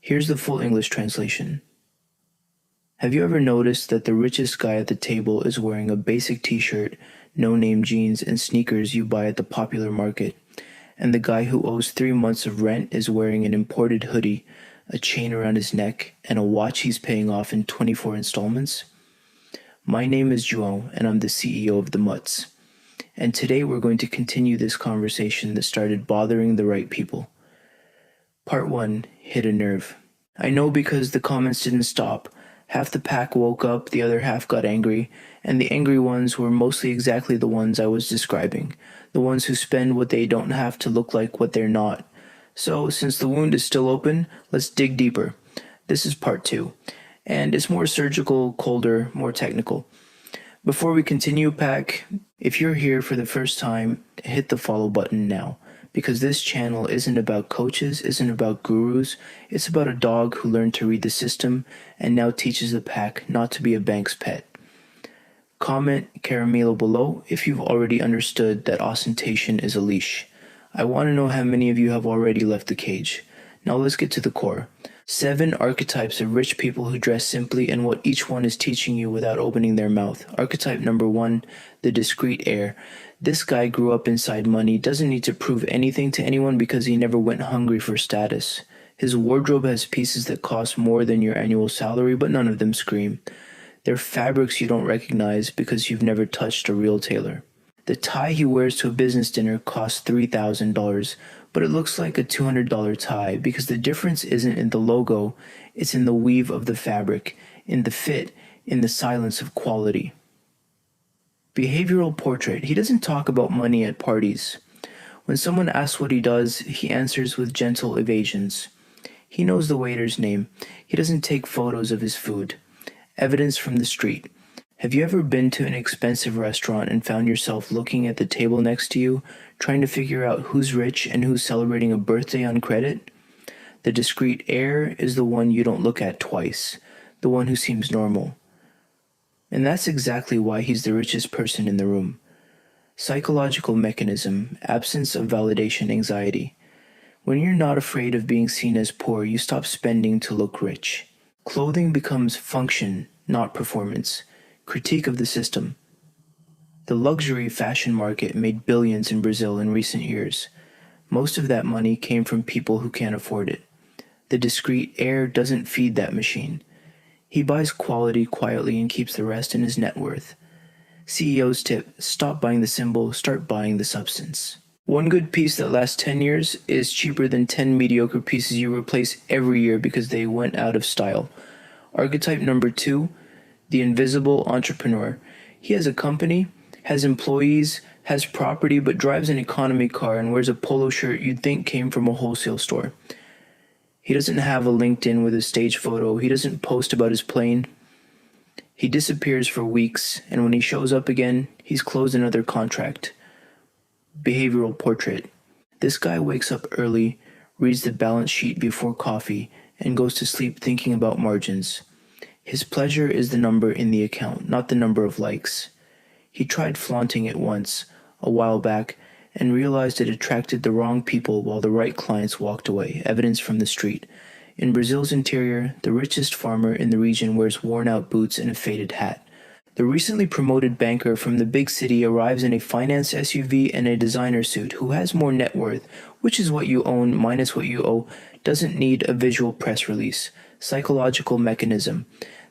Here's the full English translation. Have you ever noticed that the richest guy at the table is wearing a basic t-shirt, no-name jeans, and sneakers you buy at the popular market, and the guy who owes 3 months of rent is wearing an imported hoodie, a chain around his neck, and a watch he's paying off in 24 installments? My name is João, and I'm the CEO of The Mutts. And today we're going to continue this conversation that started bothering the right people. Part 1 hit a nerve. I know because the comments didn't stop. Half the pack woke up, the other half got angry, and the angry ones were mostly exactly the ones I was describing, the ones who spend what they don't have to look like what they're not. So, since the wound is still open, let's dig deeper. This is part 2, and it's more surgical, colder, more technical. Before we continue, pack, if you're here for the first time, hit the follow button now. Because this channel isn't about coaches, isn't about gurus, it's about a dog who learned to read the system and now teaches the pack not to be a bank's pet. Comment caramelo below if you've already understood that ostentation is a leash. I want to know how many of you have already left the cage. Now let's get to the core. 7 archetypes of rich people who dress simply and what each one is teaching you without opening their mouth. Archetype number 1, the discreet heir. This guy grew up inside money, doesn't need to prove anything to anyone because he never went hungry for status. His wardrobe has pieces that cost more than your annual salary, but none of them scream. They're fabrics you don't recognize because you've never touched a real tailor. The tie he wears to a business dinner costs $3,000, but it looks like a $200 tie because the difference isn't in the logo, it's in the weave of the fabric, in the fit, in the silence of quality. Behavioral portrait. He doesn't talk about money at parties. When someone asks what he does, he answers with gentle evasions. He knows the waiter's name. He doesn't take photos of his food. Evidence from the street. Have you ever been to an expensive restaurant and found yourself looking at the table next to you, trying to figure out who's rich and who's celebrating a birthday on credit? The discreet heir is the one you don't look at twice, the one who seems normal. And that's exactly why he's the richest person in the room. Psychological mechanism, absence of validation anxiety. When you're not afraid of being seen as poor, you stop spending to look rich. Clothing becomes function, not performance. Critique of the system. The luxury fashion market made billions in Brazil in recent years. Most of that money came from people who can't afford it. The discreet heir doesn't feed that machine. He buys quality quietly and keeps the rest in his net worth. CEO's tip: stop buying the symbol, start buying the substance. One good piece that lasts 10 years is cheaper than 10 mediocre pieces you replace every year because they went out of style. Archetype number 2, the invisible entrepreneur. He has a company, has employees, has property, but drives an economy car and wears a polo shirt you'd think came from a wholesale store. He doesn't have a LinkedIn with a stage photo. He doesn't post about his plane. He disappears for weeks, and when he shows up again, he's closed another contract. Behavioral portrait. This guy wakes up early, reads the balance sheet before coffee, and goes to sleep thinking about margins. His pleasure is the number in the account, not the number of likes. He tried flaunting it once, a while back, and realized it attracted the wrong people while the right clients walked away. Evidence from the street. In Brazil's interior, the richest farmer in the region wears worn-out boots and a faded hat. The recently promoted banker from the big city arrives in a finance SUV and a designer suit who has more net worth, which is what you own minus what you owe, doesn't need a visual press release. Psychological mechanism.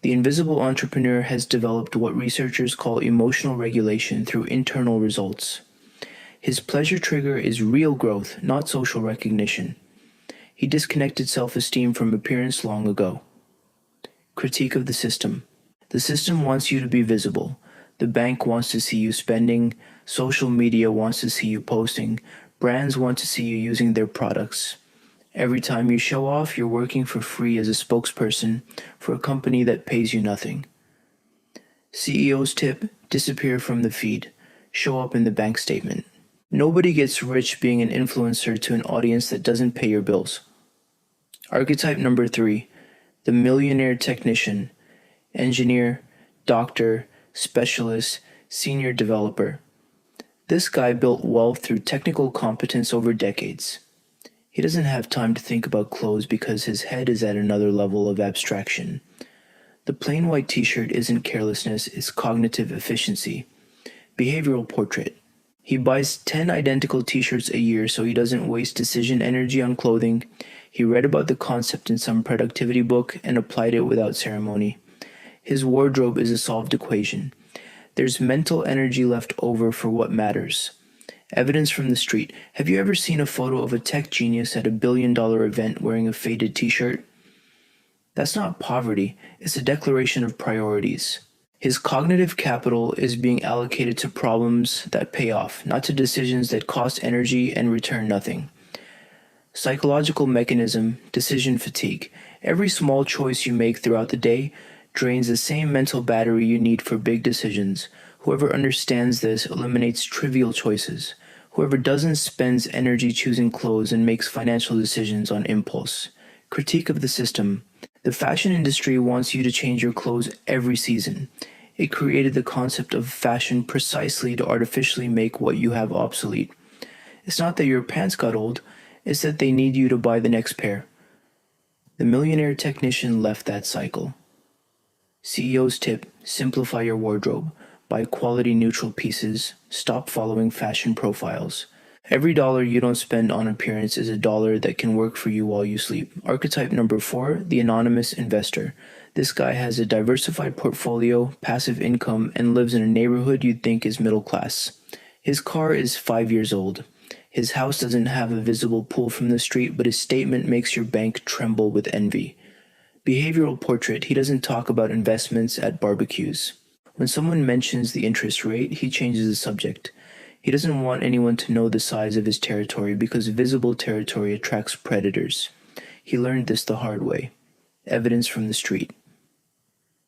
The invisible entrepreneur has developed what researchers call emotional regulation through internal results. His pleasure trigger is real growth, not social recognition. He disconnected self-esteem from appearance long ago. Critique of the system. The system wants you to be visible. The bank wants to see you spending. Social media wants to see you posting. Brands want to see you using their products. Every time you show off, you're working for free as a spokesperson for a company that pays you nothing. CEO's tip: disappear from the feed. Show up in the bank statement. Nobody gets rich being an influencer to an audience that doesn't pay your bills. Archetype number 3, the millionaire technician, engineer, doctor, specialist, senior developer. This guy built wealth through technical competence over decades. He doesn't have time to think about clothes because his head is at another level of abstraction. The plain white t-shirt isn't carelessness, it's cognitive efficiency. Behavioral portrait. He buys 10 identical t-shirts a year so he doesn't waste decision energy on clothing. He read about the concept in some productivity book and applied it without ceremony. His wardrobe is a solved equation. There's mental energy left over for what matters. Evidence from the street. Have you ever seen a photo of a tech genius at a billion-dollar event wearing a faded t-shirt? That's not poverty, it's a declaration of priorities. His cognitive capital is being allocated to problems that pay off, not to decisions that cost energy and return nothing. Psychological mechanism, decision fatigue. Every small choice you make throughout the day drains the same mental battery you need for big decisions. Whoever understands this eliminates trivial choices. Whoever doesn't spends energy choosing clothes and makes financial decisions on impulse. Critique of the system. The fashion industry wants you to change your clothes every season. It created the concept of fashion precisely to artificially make what you have obsolete. It's not that your pants got old, it's that they need you to buy the next pair. The millionaire technician left that cycle. CEO's tip: simplify your wardrobe. Buy quality neutral pieces. Stop following fashion profiles. Every dollar you don't spend on appearance is a dollar that can work for you while you sleep. Archetype number 4, the anonymous investor. This guy has a diversified portfolio, passive income, and lives in a neighborhood you'd think is middle class. His car is 5 years old. His house doesn't have a visible pool from the street, but his statement makes your bank tremble with envy. Behavioral portrait. He doesn't talk about investments at barbecues. When someone mentions the interest rate, he changes the subject. He doesn't want anyone to know the size of his territory because visible territory attracts predators. He learned this the hard way. Evidence from the street.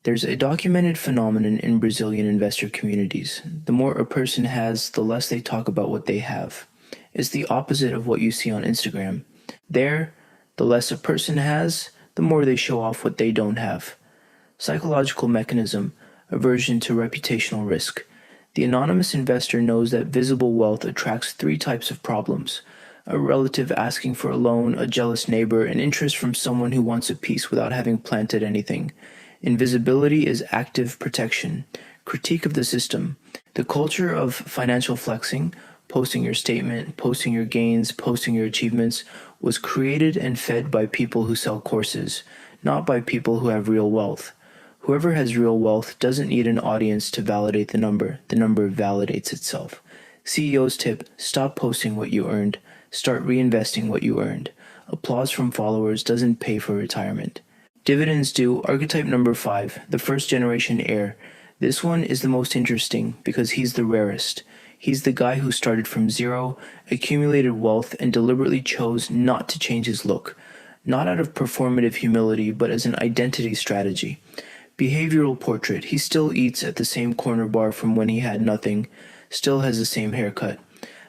There's a documented phenomenon in Brazilian investor communities. The more a person has, the less they talk about what they have. It's the opposite of what you see on Instagram. There, the less a person has, the more they show off what they don't have. Psychological mechanism, aversion to reputational risk. The anonymous investor knows that visible wealth attracts 3 types of problems: a relative asking for a loan, a jealous neighbor, and interest from someone who wants a piece without having planted anything. Invisibility is active protection. Critique of the system. The culture of financial flexing, posting your statement, posting your gains, posting your achievements, was created and fed by people who sell courses, not by people who have real wealth. Whoever has real wealth doesn't need an audience to validate the number validates itself. CEO's tip: stop posting what you earned, start reinvesting what you earned. Applause from followers doesn't pay for retirement. Dividends due. Archetype number 5, the first-generation heir. This one is the most interesting because he's the rarest. He's the guy who started from zero, accumulated wealth, and deliberately chose not to change his look. Not out of performative humility, but as an identity strategy. Behavioral portrait. He still eats at the same corner bar from when he had nothing, still has the same haircut.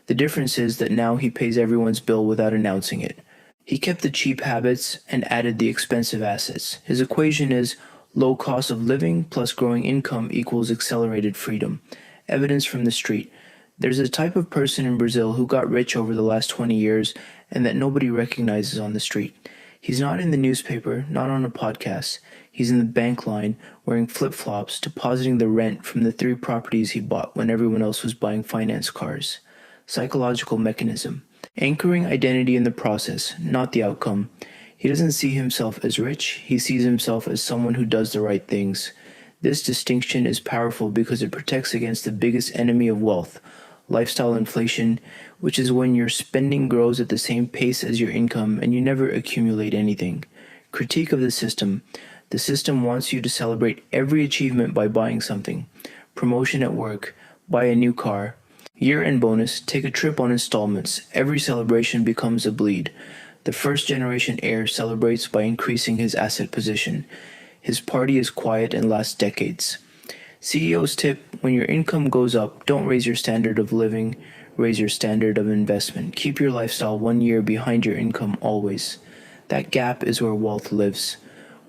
The difference is that now he pays everyone's bill without announcing it. He kept the cheap habits and added the expensive assets. His equation is low cost of living plus growing income equals accelerated freedom. Evidence from the street. There's a type of person in Brazil who got rich over the last 20 years and that nobody recognizes on the street. He's not in the newspaper, not on a podcast. He's in the bank line, wearing flip-flops, depositing the rent from the 3 properties he bought when everyone else was buying finance cars. Psychological mechanism. Anchoring identity in the process, not the outcome. He doesn't see himself as rich, he sees himself as someone who does the right things. This distinction is powerful because it protects against the biggest enemy of wealth, lifestyle inflation, which is when your spending grows at the same pace as your income and you never accumulate anything. Critique of the system. The system wants you to celebrate every achievement by buying something. Promotion at work, buy a new car. Year-end bonus, take a trip on installments. Every celebration becomes a bleed. The first-generation heir celebrates by increasing his asset position. His party is quiet and lasts decades. CEO's tip: when your income goes up, don't raise your standard of living, raise your standard of investment. Keep your lifestyle 1 year behind your income always. That gap is where wealth lives.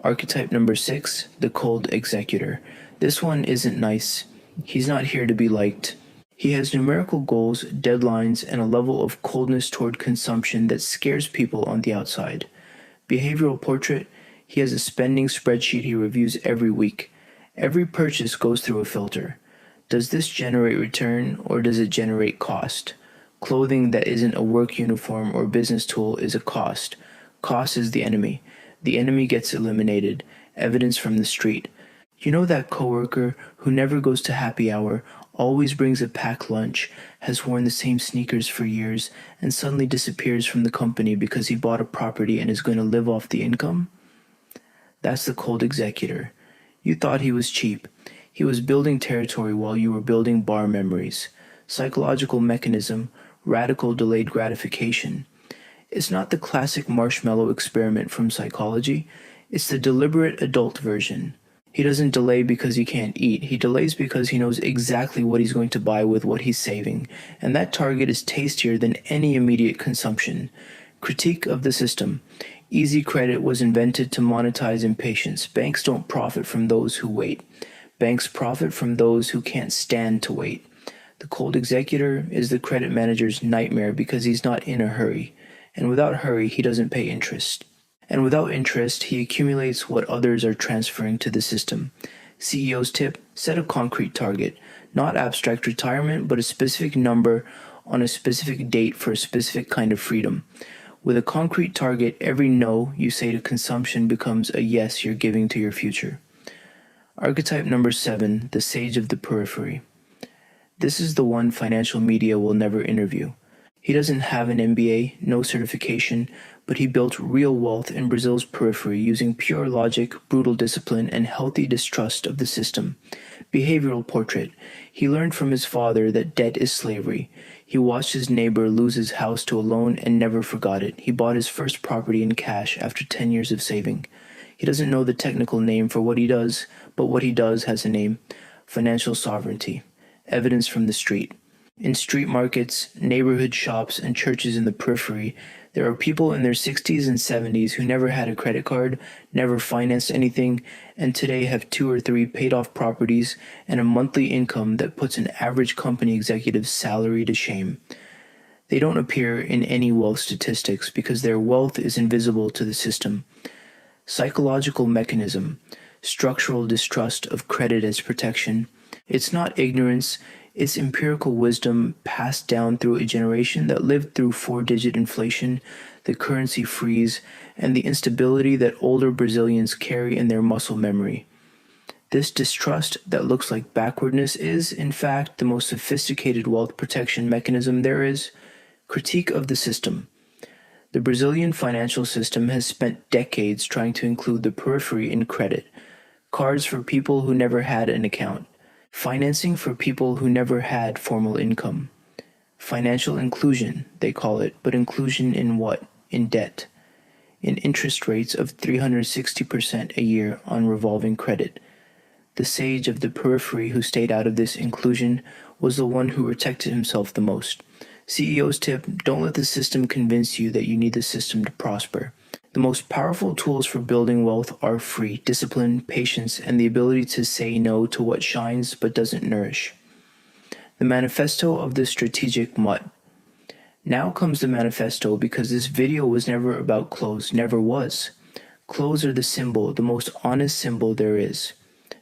Archetype number 6, the cold executor. This one isn't nice. He's not here to be liked. He has numerical goals, deadlines, and a level of coldness toward consumption that scares people on the outside. Behavioral portrait, he has a spending spreadsheet he reviews every week. Every purchase goes through a filter. Does this generate return or does it generate cost? Clothing that isn't a work uniform or business tool is a cost. Cost is the enemy. The enemy gets eliminated. Evidence from the street. You know that coworker who never goes to happy hour, always brings a packed lunch, has worn the same sneakers for years, and suddenly disappears from the company because he bought a property and is going to live off the income? That's the cold executor. You thought he was cheap. He was building territory while you were building bar memories. Psychological mechanism, radical delayed gratification. It's not the classic marshmallow experiment from psychology. It's the deliberate adult version. He doesn't delay because he can't eat. He delays because he knows exactly what he's going to buy with what he's saving, and that target is tastier than any immediate consumption. Critique of the system. Easy credit was invented to monetize impatience. Banks don't profit from those who wait. Banks profit from those who can't stand to wait. The cold executor is the credit manager's nightmare because he's not in a hurry. And without hurry, he doesn't pay interest. And without interest, he accumulates what others are transferring to the system. CEO's tip, set a concrete target. Not abstract retirement, but a specific number on a specific date for a specific kind of freedom. With a concrete target, every no you say to consumption becomes a yes you're giving to your future. Archetype number 7, the sage of the periphery. This is the one financial media will never interview. He doesn't have an MBA, no certification, but he built real wealth in Brazil's periphery using pure logic, brutal discipline, and healthy distrust of the system. Behavioral portrait. He learned from his father that debt is slavery. He watched his neighbor lose his house to a loan and never forgot it. He bought his first property in cash after 10 years of saving. He doesn't know the technical name for what he does, but what he does has a name. Financial sovereignty. Evidence from the street. In street markets, neighborhood shops, and churches in the periphery, there are people in their 60s and 70s who never had a credit card, never financed anything, and today have 2 or 3 paid-off properties and a monthly income that puts an average company executive's salary to shame. They don't appear in any wealth statistics because their wealth is invisible to the system. Psychological mechanism, structural distrust of credit as protection. It's not ignorance. It's empirical wisdom passed down through a generation that lived through 4-digit inflation, the currency freeze, and the instability that older Brazilians carry in their muscle memory. This distrust that looks like backwardness is, in fact, the most sophisticated wealth protection mechanism there is. Critique of the system. The Brazilian financial system has spent decades trying to include the periphery in credit. Cards for people who never had an account. Financing for people who never had formal income. Financial inclusion, they call it, but inclusion in what? In debt. In interest rates of 360% a year on revolving credit. The sage of the periphery who stayed out of this inclusion was the one who protected himself the most. CEO's tip, don't let the system convince you that you need the system to prosper. The most powerful tools for building wealth are free, discipline, patience, and the ability to say no to what shines but doesn't nourish. The Manifesto of the Strategic Mutt. Now comes the manifesto because this video was never about clothes, never was. Clothes are the symbol, the most honest symbol there is.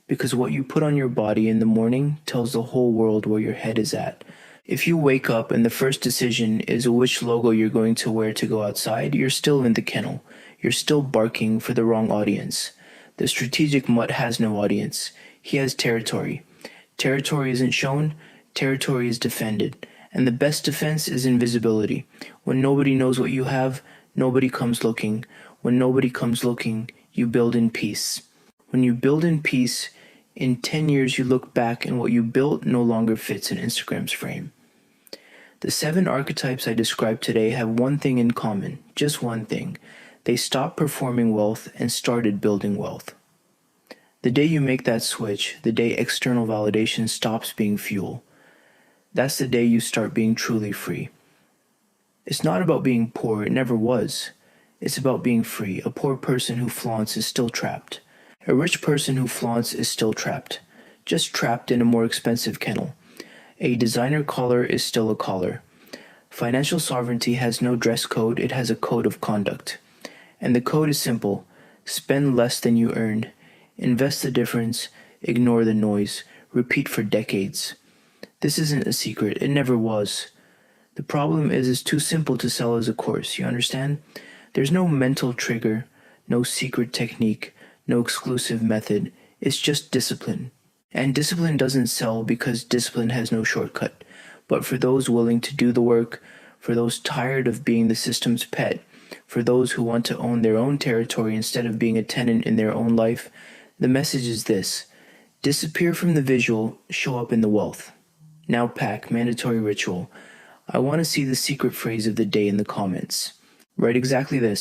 Because what you put on your body in the morning tells the whole world where your head is at. If you wake up and the first decision is which logo you're going to wear to go outside, you're still in the kennel. You're still barking for the wrong audience. The strategic mutt has no audience. He has territory. Territory isn't shown, territory is defended. And the best defense is invisibility. When nobody knows what you have, nobody comes looking. When nobody comes looking, you build in peace. When you build in peace, in 10 years you look back and what you built no longer fits in Instagram's frame. The 7 archetypes I described today have one thing in common, just one thing. They stopped performing wealth and started building wealth. The day you make that switch, the day external validation stops being fuel, that's the day you start being truly free. It's not about being poor, it never was. It's about being free. A poor person who flaunts is still trapped. A rich person who flaunts is still trapped, just trapped in a more expensive kennel. A designer collar is still a collar. Financial sovereignty has no dress code, it has a code of conduct. And the code is simple: spend less than you earned, invest the difference, ignore the noise, repeat for decades. This isn't a secret, it never was. The problem is it's too simple to sell as a course, you understand? There's no mental trigger, no secret technique, no exclusive method. It's just discipline. And discipline doesn't sell because discipline has no shortcut. But for those willing to do the work, for those tired of being the system's pet, for those who want to own their own territory instead of being a tenant in their own life, the message is this: disappear from the visual, show up in the wealth. Now pack, mandatory ritual. I want to see the secret phrase of the day in the comments. Write exactly this: